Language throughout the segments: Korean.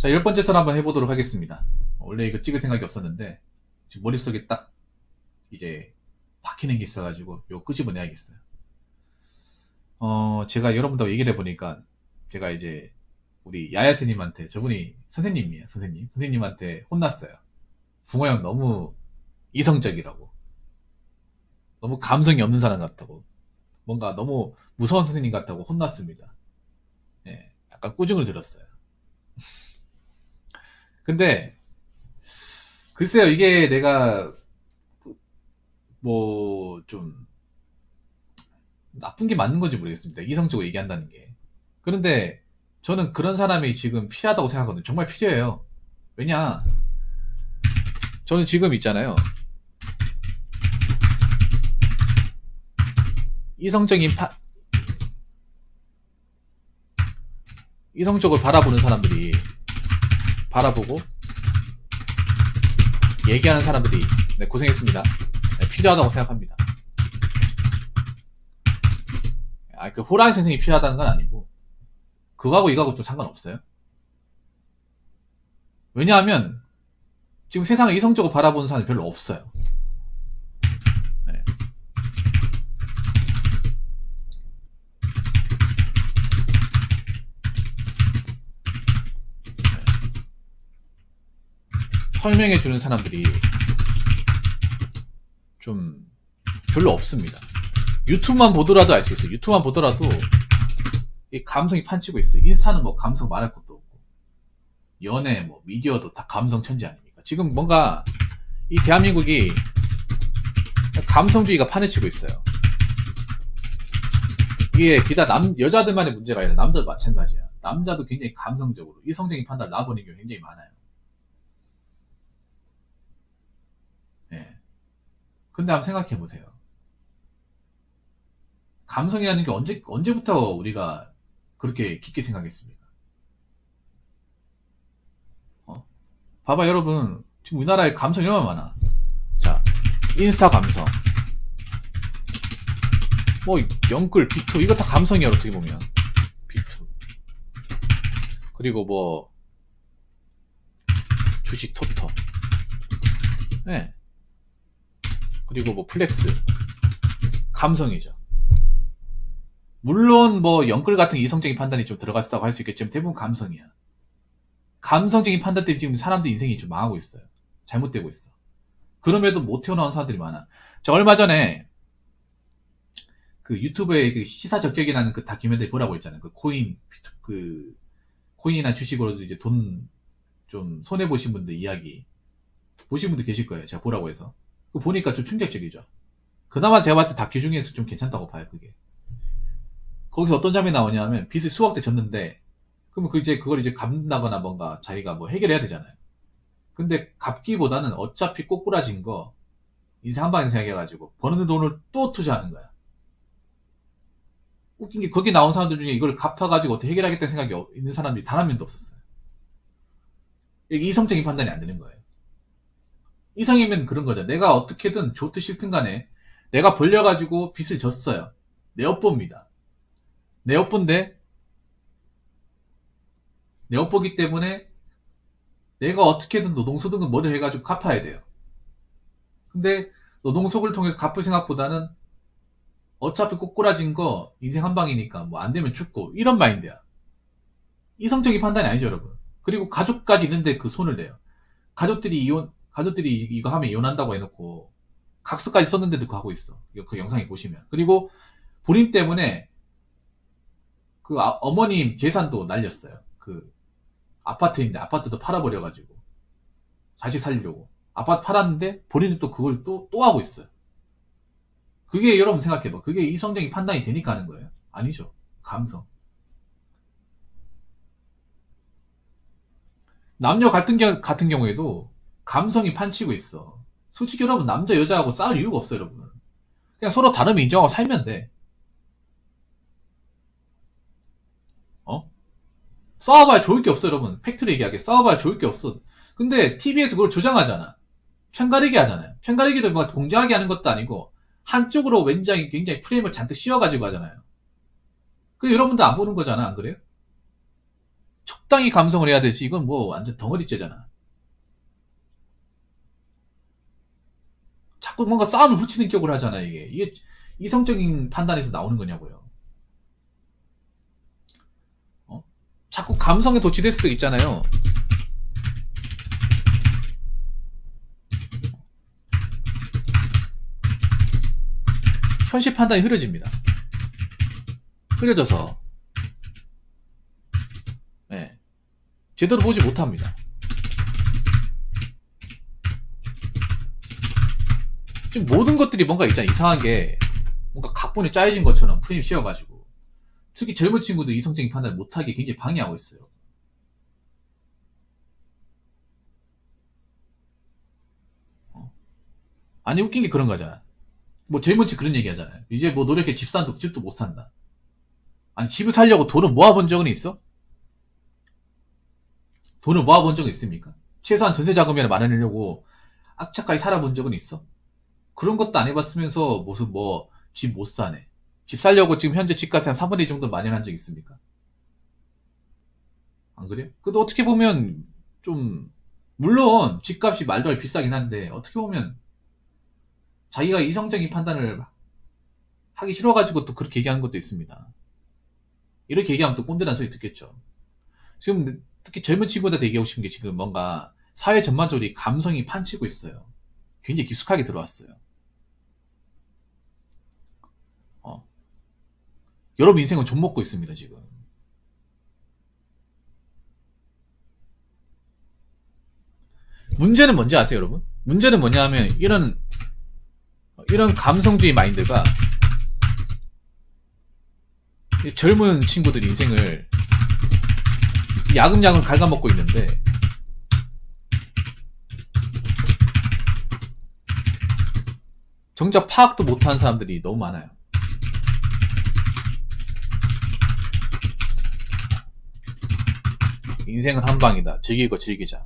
자, 10번째 썰 한번 해보도록 하겠습니다. 원래 이거 찍을 생각이 없었는데, 지금 머릿속에 딱, 이제, 박히는 게 있어가지고, 이거 끄집어내야겠어요. 제가 여러분들하고 얘기를 해보니까, 제가 이제, 우리 야야스님한테, 저분이 선생님이에요, 선생님. 선생님한테 혼났어요. 붕어 형 너무 이성적이라고. 너무 감성이 없는 사람 같다고. 뭔가 너무 무서운 선생님 같다고 혼났습니다. 예, 약간 꾸중을 들었어요. 근데, 글쎄요, 이게 내가, 뭐, 좀, 나쁜 게 맞는 건지 모르겠습니다. 이성적으로 얘기한다는 게. 그런데, 저는 그런 사람이 지금 필요하다고 생각하거든요. 정말 필요해요. 왜냐, 저는 지금 있잖아요. 이성적으로 바라보는 사람들이, 바라보고, 얘기하는 사람들이, 네, 고생했습니다. 네, 필요하다고 생각합니다. 그 호랑이 선생이 필요하다는 건 아니고, 그거하고 이거하고 좀 상관없어요. 왜냐하면, 지금 세상을 이성적으로 바라보는 사람이 별로 없어요. 네. 설명해주는 사람들이 좀 별로 없습니다. 유튜브만 보더라도 알 수 있어요. 유튜브만 보더라도 이 감성이 판치고 있어요. 인스타는 뭐 감성 말할 것도 없고, 연애, 뭐 미디어도 다 감성 천지 아닙니까? 지금 뭔가 이 대한민국이 감성주의가 판을 치고 있어요. 이게 비단 여자들만의 문제가 아니라 남자도 마찬가지야. 남자도 굉장히 감성적으로 이성적인 판단을 나버리는 경우가 굉장히 많아요. 예. 근데 한번 생각해 보세요. 감성이라는 게 언제부터 우리가 그렇게 깊게 생각했습니까? 봐봐, 여러분. 지금 우리나라에 감성이 얼마나 많아. 자, 인스타 감성. 뭐, 영끌, 비투, 이거 다 감성이야, 어떻게 보면. 비투. 그리고 뭐, 주식 토터. 예. 네. 그리고 뭐, 플렉스. 감성이죠. 물론 뭐 영끌 같은 이성적인 판단이 좀 들어갔다고 할 수 있겠지만 대부분 감성이야. 감성적인 판단 때문에 지금 사람들 인생이 좀 망하고 있어요. 잘못되고 있어. 그럼에도 못 태어나온 사람들이 많아. 저 얼마 전에 그 유튜브에 그 시사 적격이라는 그 다큐멘터리 보라고 했잖아요. 그 코인이나 주식으로도 이제 돈 좀 손해 보신 분들 이야기 보신 분들 계실 거예요. 제가 보라고 해서. 그거 보니까 좀 충격적이죠. 그나마 제가 봤을 때 다큐 중에서 좀 괜찮다고 봐요. 그게. 거기서 어떤 장면이 나오냐면 빚을 수억 대 졌는데, 그러면 그걸 이제 갚는다거나 뭔가 자기가 뭐 해결해야 되잖아요. 근데 갚기보다는 어차피 꼬꾸라진 거 인생 한 방에 생각해가지고 버는 돈을 또 투자하는 거야. 웃긴 게 거기 나온 사람들 중에 이걸 갚아가지고 어떻게 해결하겠다는 생각이 있는 사람들이 단 한 명도 없었어요. 이게 이성적인 판단이 안 되는 거예요. 이성이면 그런 거죠. 내가 어떻게든 좋든 싫든 간에 내가 벌려가지고 빚을 졌어요. 내 업보입니다. 내 업보인데, 내 업보기 때문에 내가 어떻게든 노동소득은 뭐를 해가지고 갚아야 돼요. 근데 노동소득을 통해서 갚을 생각보다는 어차피 꼬꾸라진 거 인생 한 방이니까 뭐 안 되면 죽고, 이런 마인드야. 이성적인 판단이 아니죠, 여러분. 그리고 가족까지 있는데 그 손을 내요. 가족들이 이거 하면 이혼한다고 해놓고 각서까지 썼는데도 그거 하고 있어. 그 영상에 보시면. 그리고 본인 때문에 그 어머님 계산도 날렸어요. 그 아파트인데 아파트도 팔아버려가지고 자식 살리려고 아파트 팔았는데 본인은 또 그걸 또 하고 있어요. 그게 여러분 생각해봐. 그게 이성적인 판단이 되니까 하는 거예요? 아니죠. 감성. 남녀 같은 경우에도 감성이 판치고 있어. 솔직히 여러분 남자 여자하고 싸울 이유가 없어요, 여러분. 그냥 서로 다름을 인정하고 살면 돼. 싸워봐야 좋을 게 없어, 여러분. 팩트로 얘기하게. 싸워봐야 좋을 게 없어. 근데 TV에서 그걸 조장하잖아. 편가르기 하잖아요. 편가르기도 뭐 공정하게 하는 것도 아니고 한쪽으로 굉장히 프레임을 잔뜩 씌워가지고 하잖아요. 그 여러분도 안 보는 거잖아, 안 그래요? 적당히 감성을 해야 되지. 이건 뭐 완전 덩어리째잖아. 자꾸 뭔가 싸움을 붙이는 격을 하잖아, 이게 이성적인 판단에서 나오는 거냐고요. 자꾸 감성에 도취될 수도 있잖아요. 현실 판단이 흐려집니다. 흐려져서 네, 제대로 보지 못합니다. 지금 모든 것들이 뭔가 있잖아. 이상한 게 뭔가 각본이 짜여진 것처럼 프레임 씌워가지고 특히 젊은 친구들 이성적인 판단을 못하게 굉장히 방해하고 있어요. 아니 웃긴 게 그런 거잖아. 뭐 젊은 친구 그런 얘기 하잖아요. 이제 뭐 노력해 집 산다고 집도 못 산다. 아니 집을 살려고 돈을 모아본 적은 있어? 돈을 모아본 적은 있습니까? 최소한 전세 자금이나 마련하려고 악착하게 살아본 적은 있어? 그런 것도 안 해봤으면서 무슨 뭐 집 못 사네. 집 살려고 지금 현재 집값이 한 3분의 2 정도 마련한 적 있습니까? 안 그래요? 그래도 어떻게 보면 좀 물론 집값이 말도 안 비싸긴 한데 어떻게 보면 자기가 이성적인 판단을 하기 싫어가지고 또 그렇게 얘기하는 것도 있습니다. 이렇게 얘기하면 또 꼰대라는 소리 듣겠죠. 지금 특히 젊은 친구들한테 얘기하고 싶은 게 지금 뭔가 사회 전반적으로 이 감성이 판치고 있어요. 굉장히 깊숙하게 들어왔어요. 여러분 인생은 좀 먹고 있습니다, 지금. 문제는 뭔지 아세요, 여러분? 문제는 뭐냐 하면, 이런 감성주의 마인드가 젊은 친구들 인생을 야금야금 갉아먹고 있는데, 정작 파악도 못하는 사람들이 너무 많아요. 인생은 한 방이다. 즐기고 즐기자.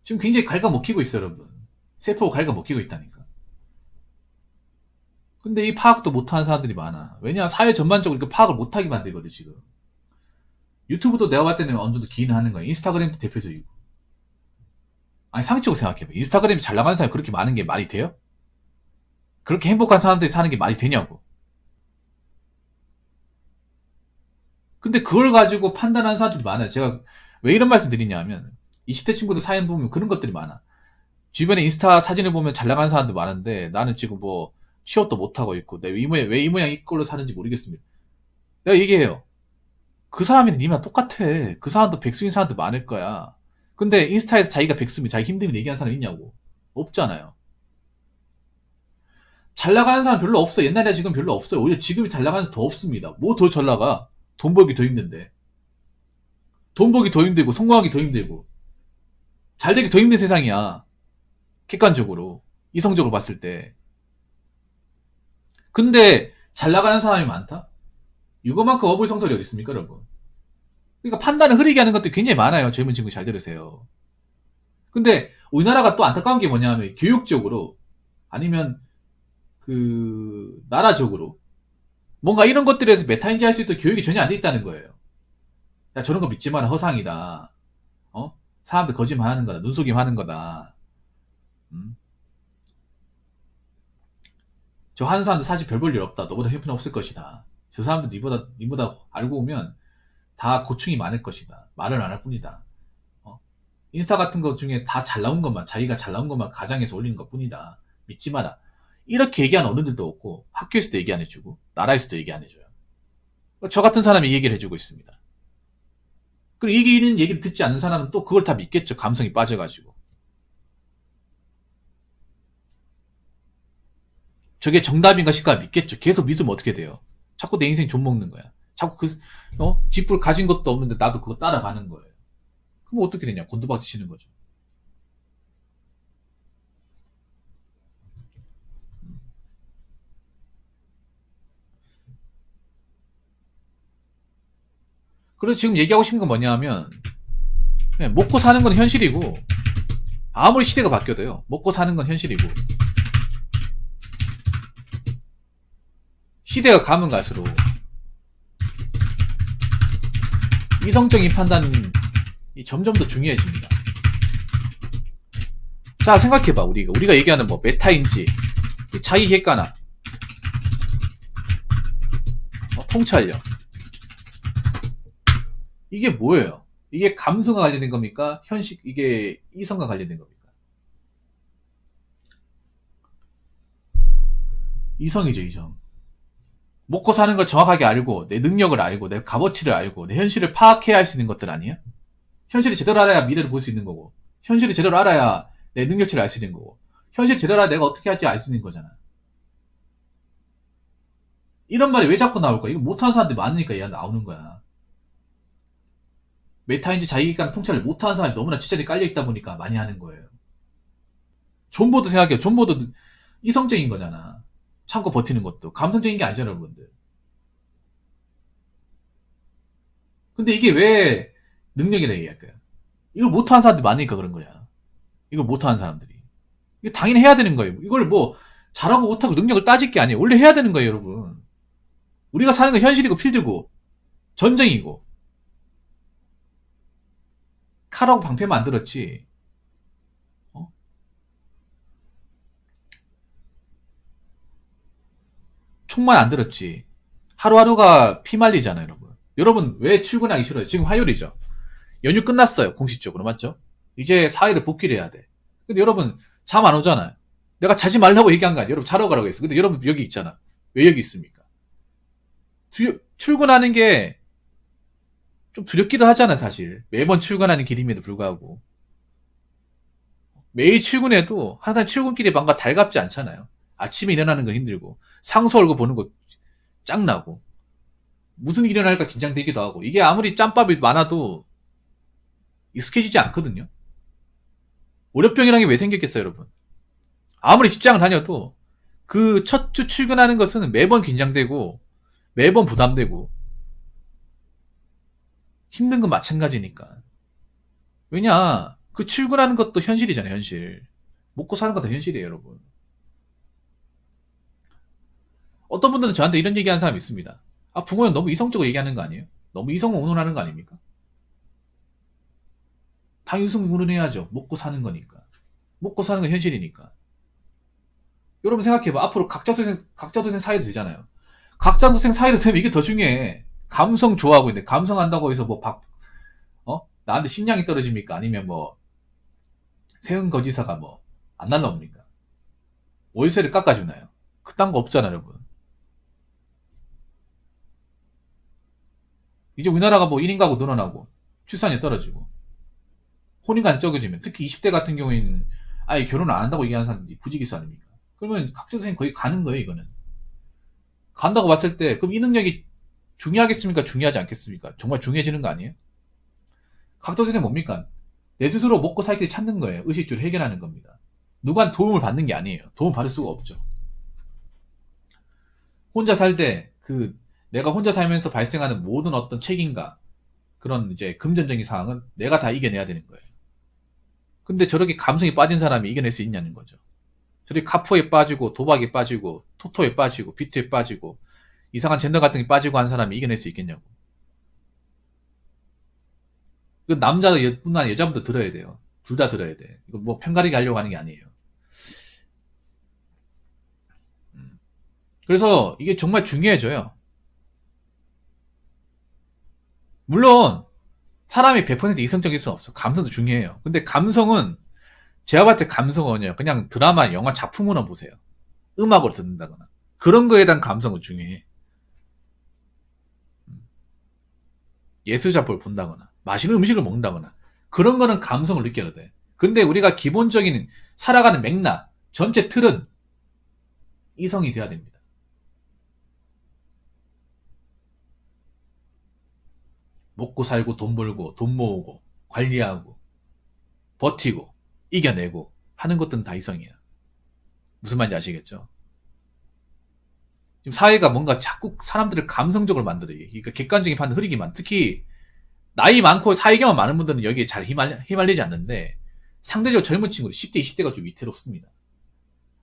지금 굉장히 갉아먹히고 있어요, 여러분. 세포가 갉아먹히고 있다니까. 근데 이 파악도 못하는 사람들이 많아. 왜냐, 사회 전반적으로 이렇게 파악을 못하게 만들거든, 지금. 유튜브도 내가 봤을 때는 어느 정도 기인을 하는 거야. 인스타그램도 대표적이고. 아니, 상식적으로 생각해봐. 인스타그램이 잘 나가는 사람이 그렇게 많은 게 말이 돼요? 그렇게 행복한 사람들이 사는 게 말이 되냐고. 근데 그걸 가지고 판단하는 사람들이 많아요. 제가 왜 이런 말씀 드리냐면, 20대 친구들 사연 보면 그런 것들이 많아. 주변에 인스타 사진을 보면 잘 나가는 사람도 많은데, 나는 지금 뭐, 취업도 못하고 있고, 내 왜 이 모양 이 꼴로 사는지 모르겠습니다. 내가 얘기해요. 그 사람이랑 니랑 똑같아. 그 사람도 백수인 사람도 많을 거야. 근데 인스타에서 자기가 백수면 자기 힘듦이 얘기하는 사람 있냐고. 없잖아요. 잘 나가는 사람 별로 없어. 옛날에 지금 별로 없어요. 오히려 지금이 잘 나가는 사람 더 없습니다. 뭐 더 잘 나가? 돈 벌기 더 힘든데. 돈 벌기 더 힘들고, 성공하기 더 힘들고, 잘 되기 더 힘든 세상이야. 객관적으로. 이성적으로 봤을 때. 근데 잘 나가는 사람이 많다? 이거만큼 어불성설이 어디 있습니까, 여러분? 그러니까 판단을 흐리게 하는 것도 굉장히 많아요. 젊은 친구 잘 들으세요. 근데 우리나라가 또 안타까운 게 뭐냐면 교육적으로 아니면 그 나라적으로 뭔가 이런 것들에서 메타인지 할 수 있도록 교육이 전혀 안 돼 있다는 거예요. 야, 저런 거 믿지 마라. 허상이다. 사람들 거짓말 하는 거다. 눈속임 하는 거다. 저 하는 사람들 사실 별 볼 일 없다. 너보다 형편 없을 것이다. 저 사람들 니보다 알고 보면 다 고충이 많을 것이다. 말을 안 할 뿐이다. 인스타 같은 것 중에 다 잘 나온 것만, 자기가 잘 나온 것만 가장해서 올리는 것 뿐이다. 믿지 마라. 이렇게 얘기하는 어른들도 없고, 학교에서도 얘기 안 해주고, 나라에서도 얘기 안 해줘요. 저 같은 사람이 이 얘기를 해주고 있습니다. 그리고 이기는 얘기를 듣지 않는 사람은 또 그걸 다 믿겠죠. 감성이 빠져가지고. 저게 정답인가 싶까 믿겠죠. 계속 믿으면 어떻게 돼요? 자꾸 내 인생 좀먹는 거야. 자꾸 집을 가진 것도 없는데 나도 그거 따라가는 거예요. 그럼 어떻게 되냐? 곤두박질 치는 거죠. 그래서 지금 얘기하고 싶은 건 뭐냐 하면, 먹고 사는 건 현실이고, 아무리 시대가 바뀌어도요. 먹고 사는 건 현실이고. 시대가 가면 갈수록 이성적인 판단이 점점 더 중요해집니다. 자, 생각해봐. 우리가 얘기하는 뭐 메타인지, 자기 객관화, 통찰력. 이게 뭐예요? 이게 감성과 관련된 겁니까? 이게 이성과 관련된 겁니까? 이성이죠, 이성. 먹고 사는 걸 정확하게 알고, 내 능력을 알고, 내 값어치를 알고, 내 현실을 파악해야 할 수 있는 것들 아니에요? 현실을 제대로 알아야 미래를 볼 수 있는 거고, 현실을 제대로 알아야 내 능력치를 알 수 있는 거고, 현실을 제대로 알아야 내가 어떻게 할지 알 수 있는 거잖아. 이런 말이 왜 자꾸 나올까? 이거 못하는 사람들이 많으니까 얘가 나오는 거야. 메타인지 자기가 통찰을 못하는 사람이 너무나 지천에 깔려있다 보니까 많이 하는 거예요. 존버도 생각해요. 존버도 이성적인 거잖아. 참고 버티는 것도. 감성적인 게 아니잖아, 여러분들. 근데 이게 왜 능력이라 얘기할까요? 이걸 못하는 사람들이 많으니까 그런 거야. 이걸 못하는 사람들이. 이거 당연히 해야 되는 거예요. 이걸 뭐 잘하고 못하고 능력을 따질 게 아니에요. 원래 해야 되는 거예요, 여러분. 우리가 사는 건 현실이고 필드고 전쟁이고 칼하고 방패 만들었지. 총만 안 들었지. 하루하루가 피말리잖아요, 여러분. 여러분 왜 출근하기 싫어요? 지금 화요일이죠. 연휴 끝났어요, 공식적으로. 맞죠? 이제 4일을 복귀를 해야 돼. 근데 여러분 잠 안 오잖아요. 내가 자지 말라고 얘기한 거 아니에요. 여러분 자러 가라고 했어. 근데 여러분 여기 있잖아. 왜 여기 있습니까? 출근하는 게 좀 두렵기도 하잖아, 사실. 매번 출근하는 길임에도 불구하고. 매일 출근해도 항상 출근길이 뭔가 달갑지 않잖아요. 아침에 일어나는 거 힘들고, 상사 얼굴 보는 거 짱나고, 무슨 일이 일어날까 긴장되기도 하고, 이게 아무리 짬밥이 많아도 익숙해지지 않거든요. 월요병이라는 게 왜 생겼겠어요, 여러분? 아무리 직장을 다녀도 그 첫 주 출근하는 것은 매번 긴장되고, 매번 부담되고, 힘든 건 마찬가지니까. 왜냐, 그 출근하는 것도 현실이잖아요, 현실. 먹고 사는 것도 현실이에요, 여러분. 어떤 분들은 저한테 이런 얘기하는 사람이 있습니다. 아, 붕어는 너무 이성적으로 얘기하는 거 아니에요? 너무 이성을 운운하는 거 아닙니까? 당연히 이성 운운해야죠. 먹고 사는 거니까. 먹고 사는 건 현실이니까. 여러분 생각해봐. 앞으로 각자 도생 사이도 되잖아요. 각자 도생 사이도 되면 이게 더 중요해. 감성 좋아하고 있는데, 감성한다고 해서 뭐 나한테 식량이 떨어집니까? 아니면 뭐, 세운 거지사가 뭐, 안 날라옵니까? 월세를 깎아주나요? 그딴 거 없잖아, 여러분. 이제 우리나라가 뭐 1인 가구 늘어나고, 출산이 떨어지고, 혼인관 적어지면, 특히 20대 같은 경우에는 아예 결혼을 안 한다고 얘기하는 사람들이 부지기수 아닙니까? 그러면 각자도생 거의 가는 거예요, 이거는. 간다고 봤을 때, 그럼 이 능력이 중요하겠습니까? 중요하지 않겠습니까? 정말 중요해지는 거 아니에요? 각자도생 뭡니까? 내 스스로 먹고 살기를 찾는 거예요. 의식주를 해결하는 겁니다. 누구한테 도움을 받는 게 아니에요. 도움 받을 수가 없죠. 혼자 살 때, 내가 혼자 살면서 발생하는 모든 어떤 책임과 그런 이제 금전적인 상황은 내가 다 이겨내야 되는 거예요. 근데 저렇게 감성이 빠진 사람이 이겨낼 수 있냐는 거죠. 저렇게 카푸에 빠지고, 도박에 빠지고, 토토에 빠지고, 비트에 빠지고, 이상한 젠더 같은 게 빠지고 한 사람이 이겨낼 수 있겠냐고. 그 남자뿐만 아니라 여자분도 들어야 돼요. 둘 다 들어야 돼. 이거 뭐 편가르기 하려고 하는 게 아니에요. 그래서 이게 정말 중요해져요. 물론 사람이 100% 이성적일 수는 없어. 감성도 중요해요. 근데 감성은 제가 봤을 때 감성은요. 그냥 드라마, 영화 작품으로 보세요. 음악으로 듣는다거나. 그런 거에 대한 감성은 중요해. 예술 작품을 본다거나 맛있는 음식을 먹는다거나 그런 거는 감성을 느껴야 돼. 근데 우리가 기본적인 살아가는 맥락, 전체 틀은 이성이 돼야 됩니다. 먹고 살고 돈 벌고 돈 모으고 관리하고 버티고 이겨내고 하는 것들은 다 이성이야. 무슨 말인지 아시겠죠? 지금 사회가 뭔가 자꾸 사람들을 감성적으로 만들어요. 그러니까 객관적인 판단 흐리기만. 특히 나이 많고 사회경험 많은 분들은 여기에 잘 휘말리지 않는데 상대적으로 젊은 친구들 10대, 20대가 좀 위태롭습니다.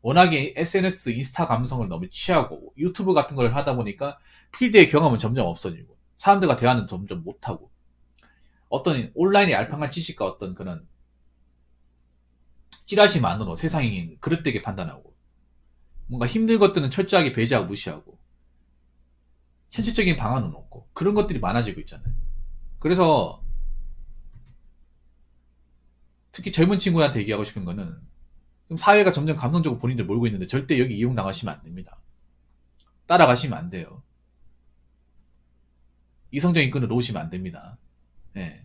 워낙에 SNS, 인스타 감성을 너무 취하고 유튜브 같은 걸 하다 보니까 필드의 경험은 점점 없어지고 사람들과 대화는 점점 못하고 어떤 온라인의 알판한 지식과 어떤 그런 찌라시만으로 세상이 그릇되게 판단하고 뭔가 힘든 것들은 철저하게 배제하고 무시하고 현실적인 방안은 없고 그런 것들이 많아지고 있잖아요. 그래서 특히 젊은 친구한테 얘기하고 싶은 거는 사회가 점점 감성적으로 본인들 몰고 있는데 절대 여기 이용 나가시면 안 됩니다. 따라가시면 안 돼요. 이성적인 끈을 놓으시면 안 됩니다. 예.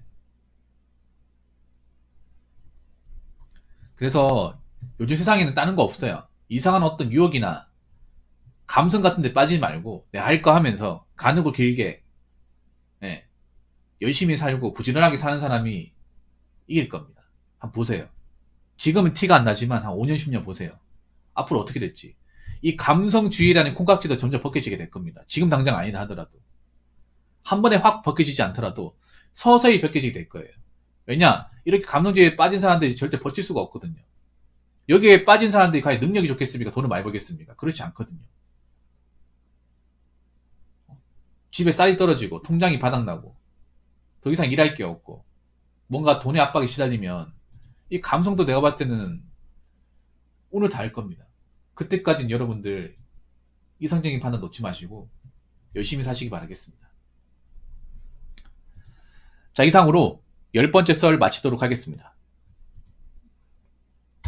그래서 요즘 세상에는 다른 거 없어요. 이상한 어떤 유혹이나 감성 같은 데 빠지지 말고 내가 할 거 하면서 가는 거 길게 예. 열심히 살고 부지런하게 사는 사람이 이길 겁니다. 한번 보세요. 지금은 티가 안 나지만 한 5년, 10년 보세요. 앞으로 어떻게 될지. 이 감성주의라는 콩깍지도 점점 벗겨지게 될 겁니다. 지금 당장 아니다 하더라도. 한 번에 확 벗겨지지 않더라도 서서히 벗겨지게 될 거예요. 왜냐? 이렇게 감성주의에 빠진 사람들이 절대 버틸 수가 없거든요. 여기에 빠진 사람들이 과연 능력이 좋겠습니까? 돈을 많이 벌겠습니까? 그렇지 않거든요. 집에 쌀이 떨어지고 통장이 바닥나고 더 이상 일할 게 없고 뭔가 돈의 압박에 시달리면 이 감성도 내가 봤을 때는 오늘 다 할 겁니다. 그때까지는 여러분들 이성적인 판단 놓지 마시고 열심히 사시기 바라겠습니다. 자, 이상으로 10번째 썰 마치도록 하겠습니다.